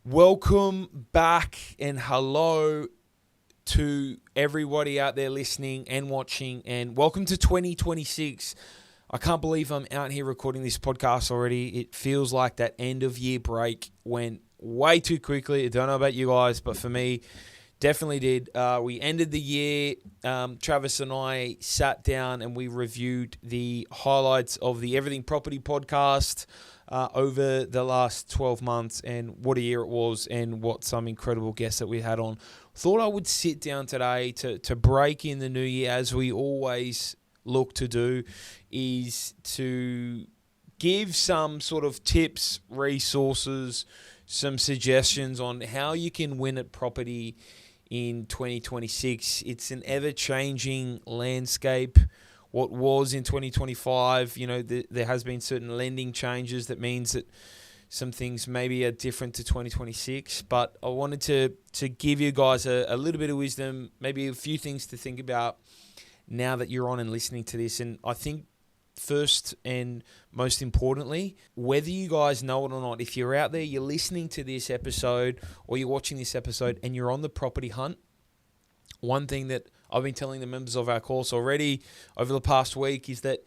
Welcome back and hello to everybody out there listening and watching, and welcome to 2026. I can't believe I'm out here recording this podcast already. It feels like that end of year break went way too quickly. I don't know about you guys, but for me, definitely did. We ended the year. Travis and I sat down and we reviewed the highlights of the Everything Property podcast over the last 12 months, and what a year it was, and what some incredible guests that we had on. Thought I would sit down today to break in the new year, as we always look to do, is to give some sort of tips, resources, some suggestions on how you can win at property in 2026. It's an ever-changing landscape. What was in 2025, there has been certain lending changes that means that some things maybe are different to 2026. But I wanted to give you guys a little bit of wisdom, maybe a few things to think about now that you're on and listening to this. And I think first and most importantly, whether you guys know it or not, if you're out there, you're listening to this episode or you're watching this episode and you're on the property hunt, one thing that I've been telling the members of our course already over the past week is that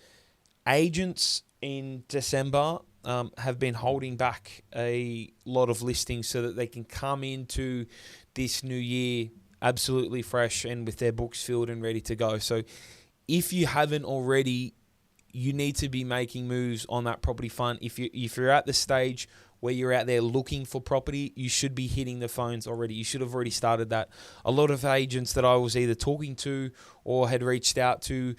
agents in December have been holding back a lot of listings so that they can come into this new year absolutely fresh and with their books filled and ready to go. So if you haven't already, you need to be making moves on that property front. If you're at the stage where you're out there looking for property, you should be hitting the phones already. You should have already started that. A lot of agents that I was either talking to or had reached out to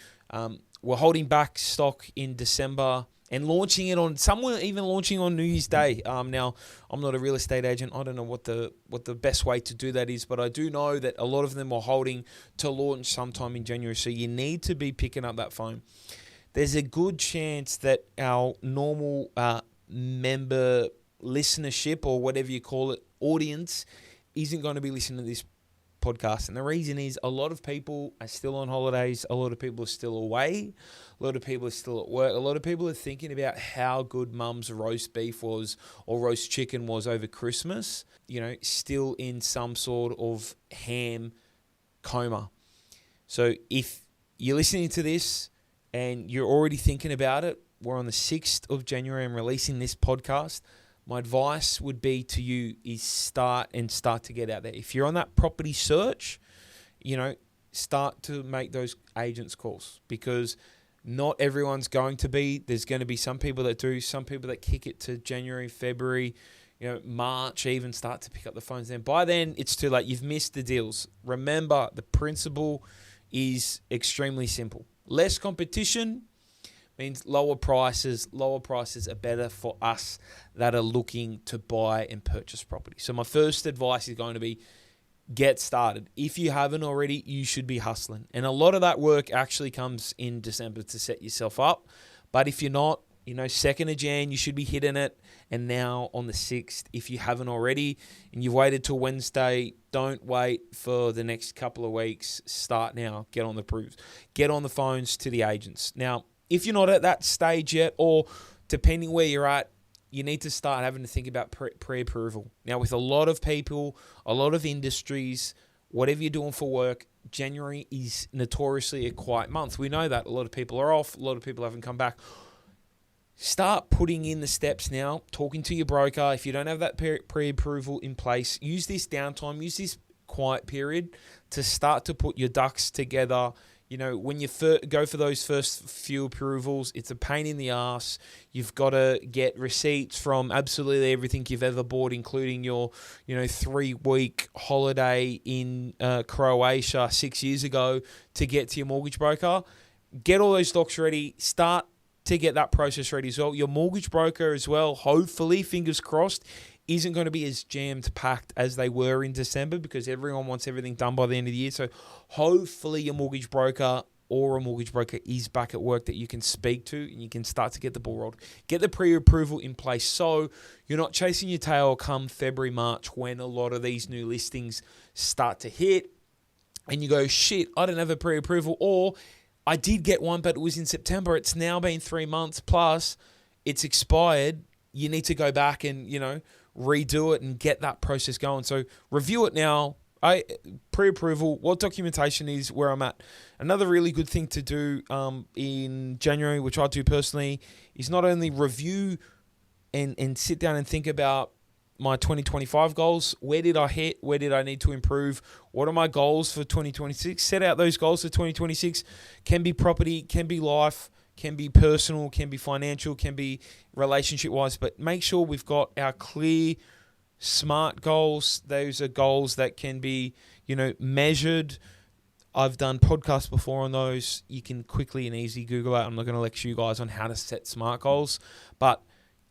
were holding back stock in December and launching it on, some were even launching on New Year's Day. Now, I'm not a real estate agent. I don't know what the best way to do that is, but I do know that a lot of them were holding to launch sometime in January. So you need to be picking up that phone. There's a good chance that our normal member listenership, or whatever you call it, audience, isn't going to be listening to this podcast. And the reason is a lot of people are still on holidays. A lot of people are still away. A lot of people are still at work. A lot of people are thinking about how good mum's roast beef was or roast chicken was over Christmas, still in some sort of ham coma. So if you're listening to this and you're already thinking about it, we're on the 6th of January and releasing this podcast. My advice would be to you is start to get out there. If you're on that property search, start to make those agents calls, because not everyone's going to be. There's going to be some people that do, some people that kick it to January, February, March, even start to pick up the phones then. By then, it's too late. You've missed the deals. Remember, the principle is extremely simple. Less competition means lower prices. Lower prices are better for us that are looking to buy and purchase property. So my first advice is going to be get started. If you haven't already, you should be hustling. And a lot of that work actually comes in December to set yourself up. But if you're not, 2nd of Jan, you should be hitting it. And now on the 6th, if you haven't already and you've waited till Wednesday, don't wait for the next couple of weeks. Start now. Get on the proofs. Get on the phones to the agents. Now, if you're not at that stage yet, or depending where you're at, you need to start having to think about pre-approval. Now, with a lot of people, a lot of industries, whatever you're doing for work, January is notoriously a quiet month. We know that. A lot of people are off. A lot of people haven't come back. Start putting in the steps now, talking to your broker. If you don't have that pre-approval in place, use this downtime, use this quiet period to start to put your ducks together. When you go for those first few approvals, it's a pain in the ass. You've got to get receipts from absolutely everything you've ever bought, including your, 3-week holiday in Croatia 6 years ago to get to your mortgage broker. Get all those docs ready. Start to get that process ready as well. Your mortgage broker as well, hopefully, fingers crossed, isn't going to be as jammed-packed as they were in December, because everyone wants everything done by the end of the year. So hopefully your mortgage broker or a mortgage broker is back at work that you can speak to, and you can start to get the ball rolled. Get the pre-approval in place so you're not chasing your tail come February, March, when a lot of these new listings start to hit and you go, shit, I don't have a pre-approval, or I did get one, but it was in September. It's now been 3 months plus it's expired. You need to go back and, redo it and get that process going. So review it now. Pre-approval, what documentation is where I'm at. Another really good thing to do in January, which I do personally, is not only review and sit down and think about my 2025 goals. Where did I hit? Where did I need to improve? What are my goals for 2026? Set out those goals for 2026. Can be property, can be life, can be personal, can be financial, can be relationship-wise. But make sure we've got our clear, smart goals. Those are goals that can be, measured. I've done podcasts before on those. You can quickly and easily Google that. I'm not going to lecture you guys on how to set smart goals, but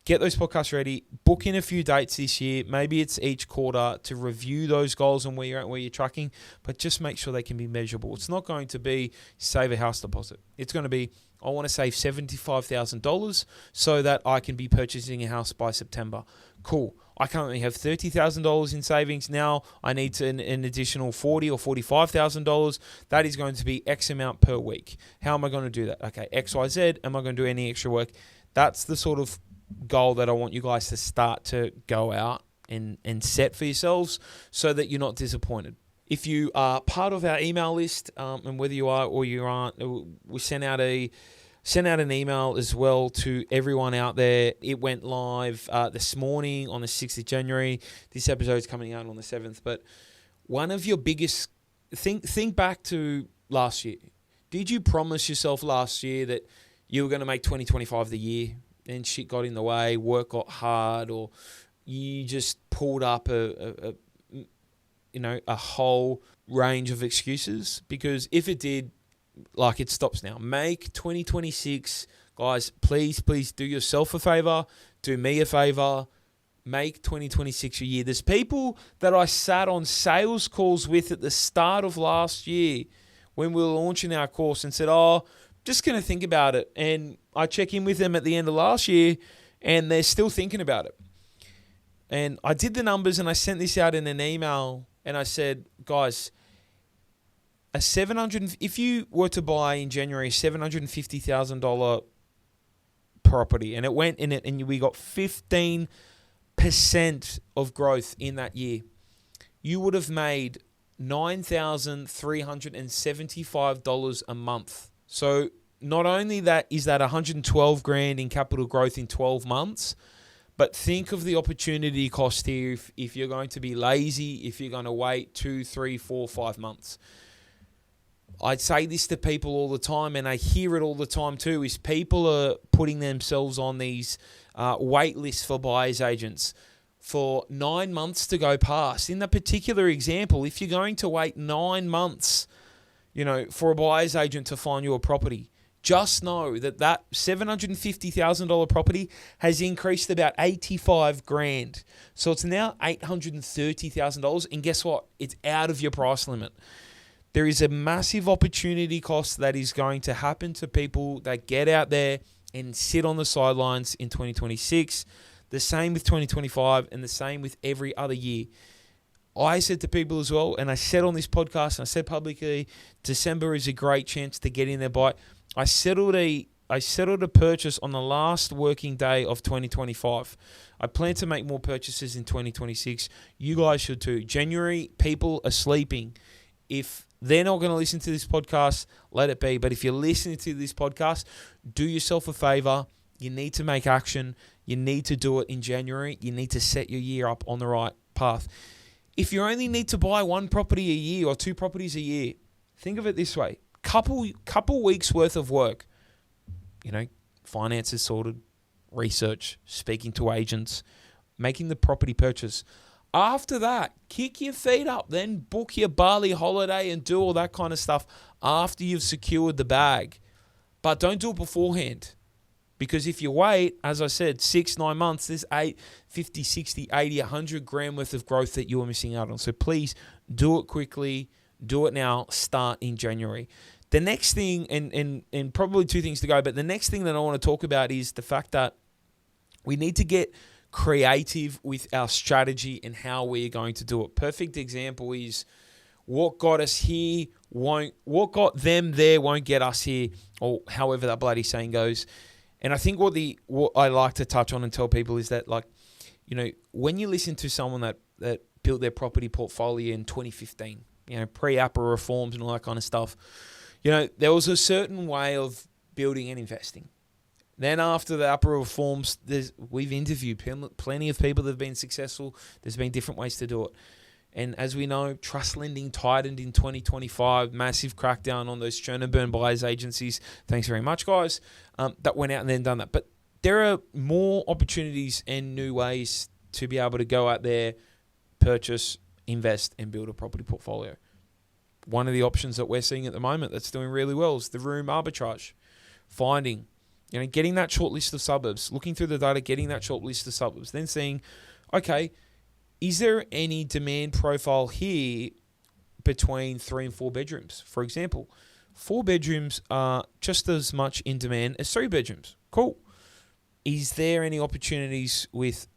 get those podcasts ready. Book in a few dates this year. Maybe it's each quarter to review those goals and where you're at, where you're tracking, but just make sure they can be measurable. It's not going to be save a house deposit. It's going to be, I want to save $75,000 so that I can be purchasing a house by September. Cool. I currently have $30,000 in savings. Now I need an additional $40,000 or $45,000. That is going to be X amount per week. How am I going to do that? Okay, X, Y, Z. Am I going to do any extra work? That's the sort of goal that I want you guys to start to go out and set for yourselves so that you're not disappointed. If you are part of our email list, and whether you are or you aren't, we sent out an email as well to everyone out there. It went live this morning on the 6th of January. This episode is coming out on the 7th. But one of your biggest... Think back to last year. Did you promise yourself last year that you were going to make 2025 the year? Then shit got in the way, work got hard, or you just pulled up a whole range of excuses? Because if it did, it stops now. Make 2026, guys, please do yourself a favor, do me a favor, make 2026 your year. There's people that I sat on sales calls with at the start of last year when we were launching our course and said, just going to think about it. And I check in with them at the end of last year and they're still thinking about it. And I did the numbers and I sent this out in an email and I said, guys, if you were to buy in January $750,000 property and it went in it and we got 15% of growth in that year, you would have made $9,375 a month. So not only that is that 112 grand in capital growth in 12 months, but think of the opportunity cost here if you're going to be lazy, if you're going to wait 2, 3, 4, 5 months. I'd say this to people all the time, and I hear it all the time too, is people are putting themselves on these wait lists for buyer's agents for 9 months to go past. In that particular example, if you're going to wait 9 months, for a buyer's agent to find you a property, just know that $750,000 property has increased about 85 grand. So it's now $830,000. And guess what? It's out of your price limit. There is a massive opportunity cost that is going to happen to people that get out there and sit on the sidelines in 2026. The same with 2025 and the same with every other year. I said to people as well, and I said on this podcast, and I said publicly, December is a great chance to get in there. Buy. I settled a purchase on the last working day of 2025. I plan to make more purchases in 2026. You guys should too. January, people are sleeping. If they're not going to listen to this podcast, let it be. But if you're listening to this podcast, do yourself a favor. You need to make action. You need to do it in January. You need to set your year up on the right path. If you only need to buy one property a year or 2 properties a year, think of it this way. Couple weeks worth of work. Finances sorted, research, speaking to agents, making the property purchase. After that, kick your feet up, then book your Bali holiday and do all that kind of stuff after you've secured the bag. But don't do it beforehand. Because if you wait, as I said, 6-9 months, there's 50, 60, 80, 100 grand worth of growth that you are missing out on. So please do it quickly. Do it now. Start in January. The next thing, and probably 2 things to go, but the next thing that I want to talk about is the fact that we need to get creative with our strategy and how we're going to do it. Perfect example is what got us here what got them there won't get us here, or however that bloody saying goes. And I think what I like to touch on and tell people is that, when you listen to someone that built their property portfolio in 2015, pre-APRA reforms and all that kind of stuff, there was a certain way of building and investing. Then after the APRA reforms, we've interviewed plenty of people that have been successful. There's been different ways to do it. And as we know, trust lending tightened in 2025, massive crackdown on those churn and burn buyers agencies. Thanks very much, guys. That went out and then done that. But there are more opportunities and new ways to be able to go out there, purchase, invest, and build a property portfolio. One of the options that we're seeing at the moment that's doing really well is the room arbitrage. Finding, getting that short list of suburbs, looking through the data, getting that short list of suburbs, then seeing, okay, is there any demand profile here between 3 and 4 bedrooms? For example, 4 bedrooms are just as much in demand as 3 bedrooms. Cool. Is there any opportunities with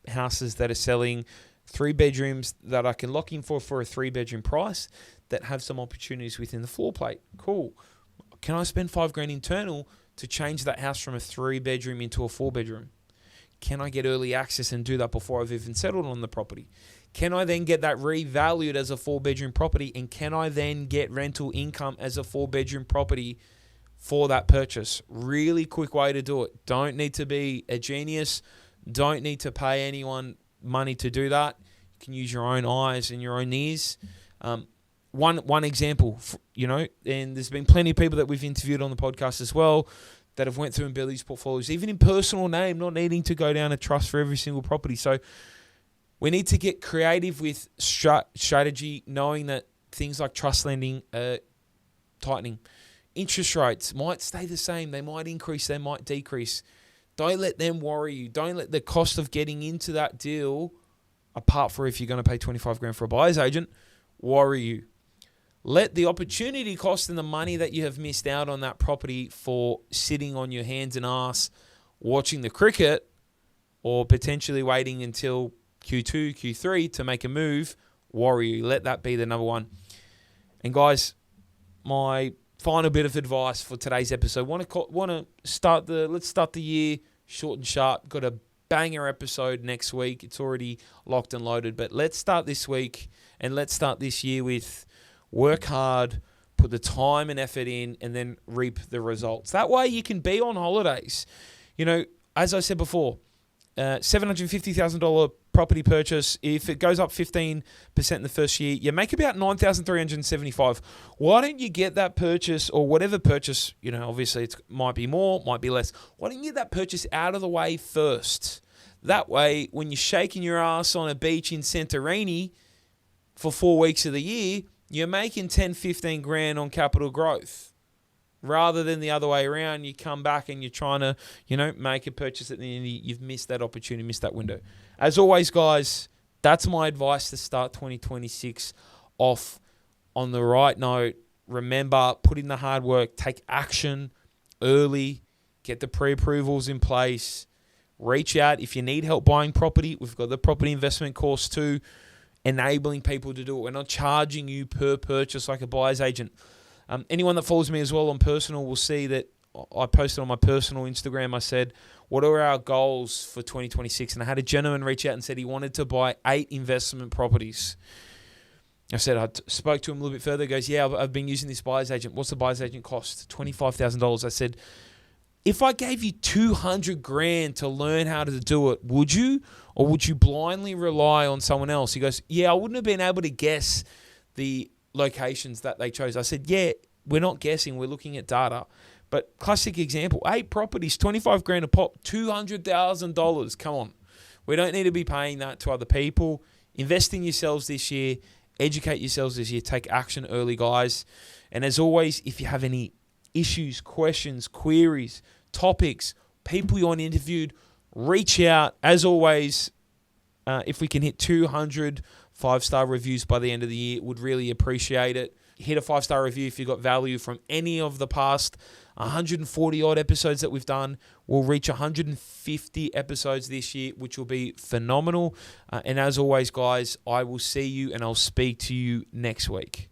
houses that are selling 3 bedrooms that I can lock in for a 3-bedroom price that have some opportunities within the floor plate? Cool. Can I spend $5,000 internal to change that house from a 3-bedroom into a 4-bedroom? Can I get early access and do that before I've even settled on the property? Can I then get that revalued as a 4-bedroom property? And can I then get rental income as a 4-bedroom property for that purchase? Really quick way to do it. Don't need to be a genius. Don't need to pay anyone money to do that. You can use your own eyes and your own ears. One example, and there's been plenty of people that we've interviewed on the podcast as well that have went through and built these portfolios, even in personal name, not needing to go down a trust for every single property. So we need to get creative with strategy, knowing that things like trust lending are tightening. Interest rates might stay the same. They might increase. They might decrease. Don't let them worry you. Don't let the cost of getting into that deal, apart from if you're going to pay $25,000 for a buyer's agent, worry you. Let the opportunity cost and the money that you have missed out on that property for sitting on your hands and ass watching the cricket or potentially waiting until Q2, Q3 to make a move, worry you. Let that be the number one. And guys, my final bit of advice for today's episode. Let's start the year short and sharp. Got a banger episode next week. It's already locked and loaded, but let's start this week and let's start this year with work hard, put the time and effort in, and then reap the results. That way you can be on holidays. As I said before, $750,000 property purchase. If it goes up 15% in the first year, you make about $9,375. Why don't you get that purchase or whatever purchase, obviously it might be more, might be less. Why don't you get that purchase out of the way first? That way, when you're shaking your ass on a beach in Santorini for 4 weeks of the year, you're making 10, 15 grand on capital growth. Rather than the other way around, you come back and you're trying to, make a purchase at the end. You've missed that opportunity, missed that window. As always, guys, that's my advice to start 2026 off on the right note. Remember, put in the hard work, take action early, get the pre-approvals in place, reach out. If you need help buying property, we've got the property investment course too, enabling people to do it. We're not charging you per purchase like a buyer's agent. Anyone that follows me as well on personal will see that I posted on my personal Instagram. I said, what are our goals for 2026? And I had a gentleman reach out and said he wanted to buy 8 investment properties. I said, I spoke to him a little bit further. He goes, yeah, I've been using this buyer's agent. What's the buyer's agent cost? $25,000. I said, if I gave you $200,000 to learn how to do it, would you? Or would you blindly rely on someone else? He goes, yeah, I wouldn't have been able to guess the locations that they chose. I said, yeah, we're not guessing. We're looking at data. But classic example, 8 properties, $25,000 a pop, $200,000. Come on. We don't need to be paying that to other people. Invest in yourselves this year. Educate yourselves this year. Take action early, guys. And as always, if you have any issues, questions, queries, topics, people you want interviewed, reach out. As always, if we can hit 200 5-star reviews by the end of the year, would really appreciate it. Hit a 5-star review if you got value from any of the past 140 odd episodes that we've done. We'll reach 150 episodes this year, which will be phenomenal. And as always, guys, I will see you and I'll speak to you next week.